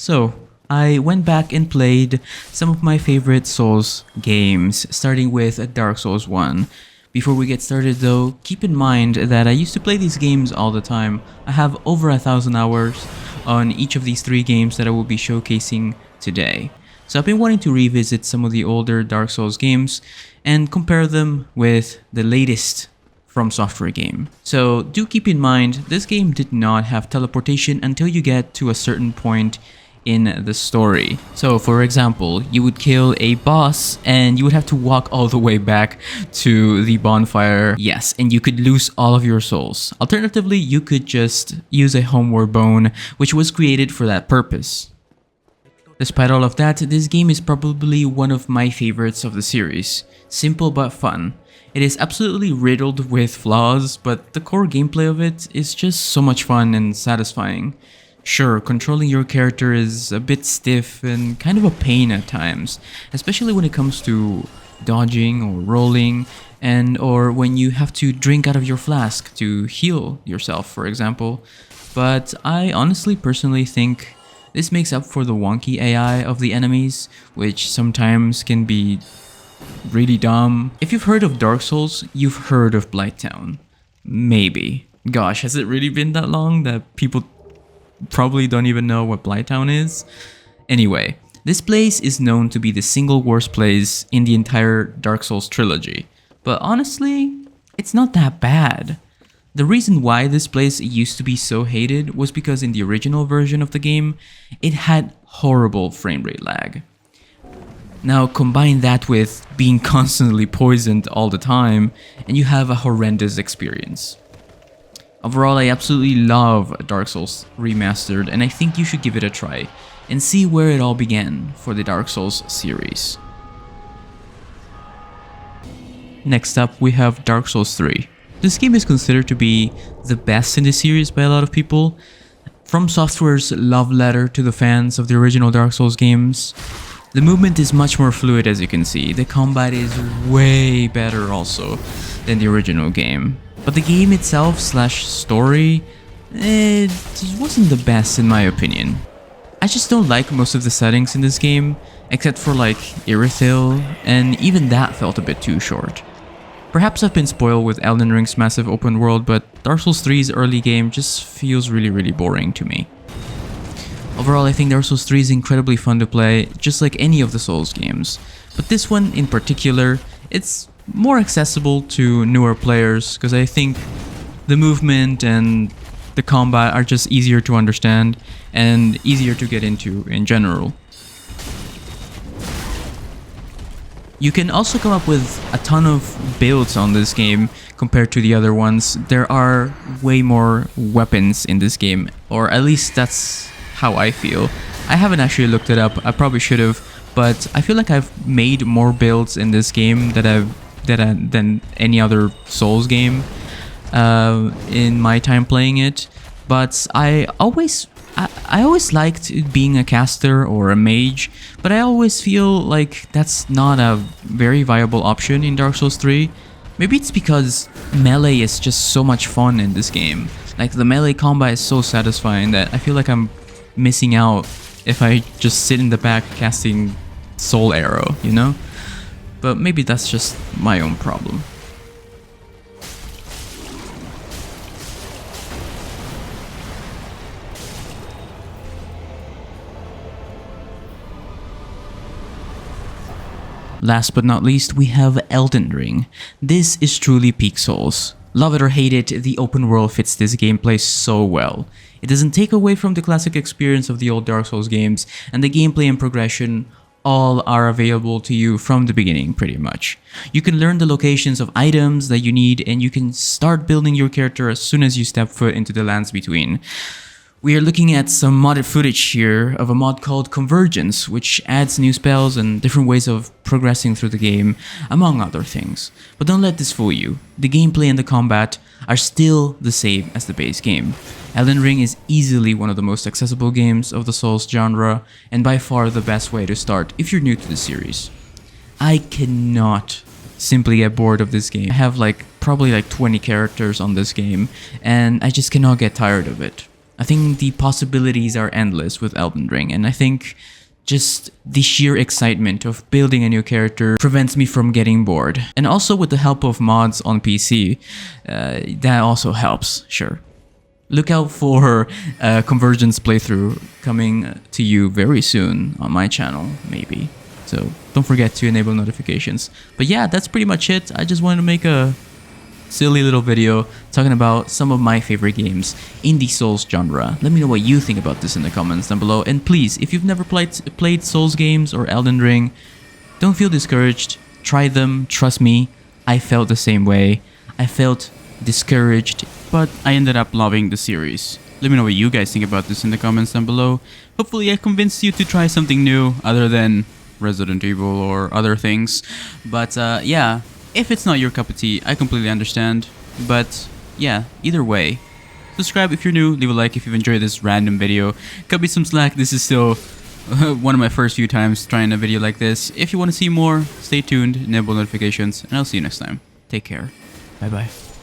So, I went back and played some of my favorite Souls games, starting with Dark Souls 1. Before we get started though, keep in mind that I used to play these games all the time. I have over 1,000 hours on each of these 3 games that I will be showcasing today. So I've been wanting to revisit some of the older Dark Souls games and compare them with the latest FromSoftware game. So do keep in mind, this game did not have teleportation until you get to a certain point in the story. So for example, you would kill a boss and you would have to walk all the way back to the bonfire. Yes, and you could lose all of your souls. Alternatively, you could just use a homeward bone, which was created for that purpose. Despite all of that, this game is probably one of my favorites of the series. Simple but fun. It is absolutely riddled with flaws, but the core gameplay of it is just so much fun and satisfying. Sure, controlling your character is a bit stiff and kind of a pain at times, especially when it comes to dodging or rolling, or when you have to drink out of your flask to heal yourself, for example. But I honestly personally think this makes up for the wonky AI of the enemies, which sometimes can be really dumb. If you've heard of Dark Souls, you've heard of Blighttown. Maybe. Gosh, has it really been that long that people probably don't even know what Blighttown is? Anyway, this place is known to be the single worst place in the entire Dark Souls trilogy. But honestly, it's not that bad. The reason why this place used to be so hated was because in the original version of the game, it had horrible frame rate lag. Now combine that with being constantly poisoned all the time, and you have a horrendous experience. Overall, I absolutely love Dark Souls Remastered, and I think you should give it a try and see where it all began for the Dark Souls series. Next up, we have Dark Souls 3. This game is considered to be the best in the series by a lot of people. FromSoftware's love letter to the fans of the original Dark Souls games. The movement is much more fluid, as you can see. The combat is way better also than the original game. But the game itself slash story, it wasn't the best in my opinion. I just don't like most of the settings in this game, except for like Erdtree, and even that felt a bit too short. Perhaps I've been spoiled with Elden Ring's massive open world, but Dark Souls 3's early game just feels really boring to me. Overall, I think Dark Souls 3 is incredibly fun to play, just like any of the Souls games. But this one in particular, it's more accessible to newer players because I think the movement and the combat are just easier to understand and easier to get into in general. You can also come up with a ton of builds on this game compared to the other ones. There are way more weapons in this game, or at least that's how I feel. I haven't actually looked it up, I probably should have, but I feel like I've made more builds in this game than any other Souls game in my time playing it. But I always liked being a caster or a mage, but I always feel like that's not a very viable option in Dark Souls 3. Maybe it's because melee is just so much fun in this game. Like the melee combat is so satisfying that I feel like I'm missing out if I just sit in the back casting Soul Arrow, you know? But maybe that's just my own problem. Last but not least, we have Elden Ring. This is truly peak Souls. Love it or hate it, the open world fits this gameplay so well. It doesn't take away from the classic experience of the old Dark Souls games, and the gameplay and progression all are available to you from the beginning, pretty much. You can learn the locations of items that you need, and you can start building your character as soon as you step foot into the lands between. We are looking at some modded footage here of a mod called Convergence, which adds new spells and different ways of progressing through the game, among other things. But don't let this fool you. The gameplay and the combat are still the same as the base game. Elden Ring is easily one of the most accessible games of the Souls genre, and by far the best way to start if you're new to the series. I cannot simply get bored of this game. I have probably 20 characters on this game, and I just cannot get tired of it. I think the possibilities are endless with Elden Ring, and I think just the sheer excitement of building a new character prevents me from getting bored. And also with the help of mods on PC, that also helps, sure. Look out for a Convergence playthrough coming to you very soon on my channel, maybe. So don't forget to enable notifications. But yeah, that's pretty much it. I just wanted to make a silly little video talking about some of my favorite games in the Souls genre. Let me know what you think about this in the comments down below. And please, if you've never played Souls games or Elden Ring, don't feel discouraged. Try them. Trust me, I felt the same way. I felt discouraged, but I ended up loving the series. Let me know what you guys think about this in the comments down below. Hopefully I convinced you to try something new other than Resident Evil or other things. But yeah, if it's not your cup of tea, I completely understand. But yeah, either way, subscribe if you're new, leave a like if you've enjoyed this random video. Cut me some slack, this is still one of my first few times trying a video like this. If you want to see more, stay tuned, enable notifications, and I'll see you next time. Take care. Bye bye.